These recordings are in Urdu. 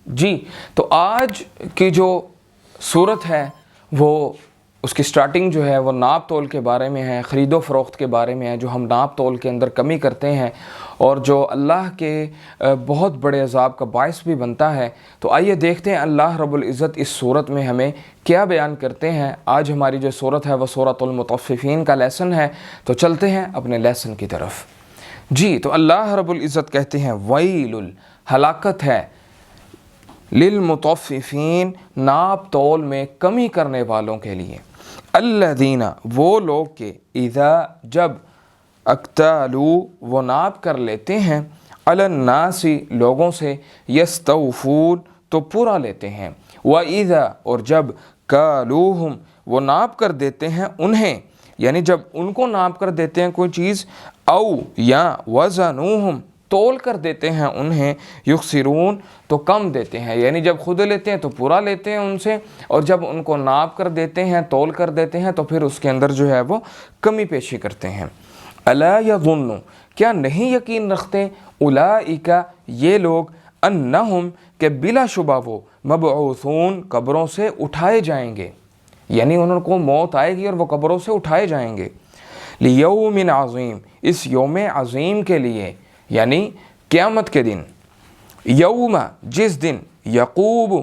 جی تو آج کی جو صورت ہے وہ اس کی سٹارٹنگ جو ہے وہ ناپ تول کے بارے میں ہے، خرید و فروخت کے بارے میں ہے، جو ہم ناپ تول کے اندر کمی کرتے ہیں اور جو اللہ کے بہت بڑے عذاب کا باعث بھی بنتا ہے۔ تو آئیے دیکھتے ہیں اللہ رب العزت اس صورت میں ہمیں کیا بیان کرتے ہیں۔ آج ہماری جو صورت ہے وہ سورۃ المطففین کا لیسن ہے، تو چلتے ہیں اپنے لیسن کی طرف۔ جی تو اللہ رب العزت کہتے ہیں ویل، ہلاکت ہے، للمطففین، ناپ تول میں کمی کرنے والوں کے لیے، الذین، وہ لوگ کہ اذا، جب، اکتالوا، وہ ناپ کر لیتے ہیں، علی الناس، لوگوں سے، یستوفون، تو پورا لیتے ہیں، واذا، اور جب، کالوہم، وہ ناپ کر دیتے ہیں انہیں، یعنی جب ان کو ناپ کر دیتے ہیں کوئی چیز، او، یا، وزنوہم، تول کر دیتے ہیں انہیں، یخسرون، تو کم دیتے ہیں، یعنی جب خود لیتے ہیں تو پورا لیتے ہیں ان سے، اور جب ان کو ناپ کر دیتے ہیں، تول کر دیتے ہیں، تو پھر اس کے اندر جو ہے وہ کمی پیشی کرتے ہیں۔ الا یظن، کیا نہیں یقین رکھتے، اولئک، یہ لوگ، انہم، کہ بلا شبہ وہ، مبعوثون، قبروں سے اٹھائے جائیں گے، یعنی ان کو موت آئے گی اور وہ قبروں سے اٹھائے جائیں گے، لیوم عظیم، اس یوم عظیم کے لیے، یعنی قیامت کے دن، یوم، جس دن، یقوم،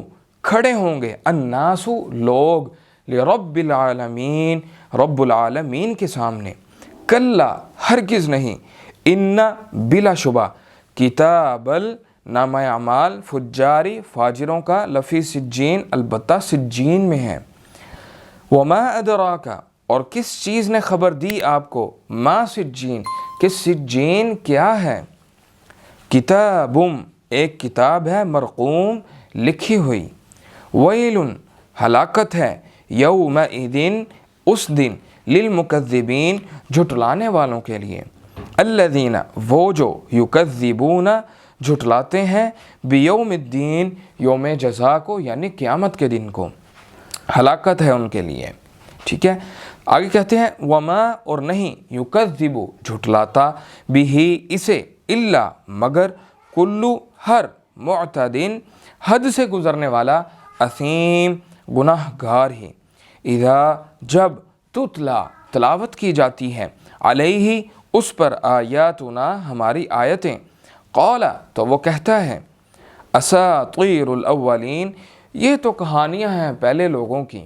کھڑے ہوں گے، الناس، لوگ، لرب العالمین، رب العالمین کے سامنے، کلا، ہرگز نہیں، ان، بلا شبہ، کتاب، نامہ اعمال، فجاری، فاجروں کا، لفی سجین، البتہ سجین میں ہے، وما ادراک، اور کس چیز نے خبر دی آپ کو، ما سجین، کہ سجین کیا ہے، کتابم، ایک کتاب ہے، مرقوم، لکھی ہوئی، ویل، ہلاکت ہے، یومئذ، اس دن، للمکذبین، جھٹلانے والوں کے لیے، الذین، وہ جو، یکذبون، جھٹلاتے ہیں، بیوم الدین، یوم جزا کو، یعنی قیامت کے دن کو، ہلاکت ہے ان کے لیے۔ ٹھیک ہے، آگے کہتے ہیں وما، اور نہیں، یکذب، جھٹلاتا، بھی، اسے، الا، مگر، کلو، ہر، معتدن، حد سے گزرنے والا، اثیم، گناہ گار ہی، اذا، جب، تتلا، تلاوت کی جاتی ہے، علیہ، اس پر، آیاتنا، ہماری آیتیں، قال، تو وہ کہتا ہے، اساطیر الاولین، یہ تو کہانیاں ہیں پہلے لوگوں کی،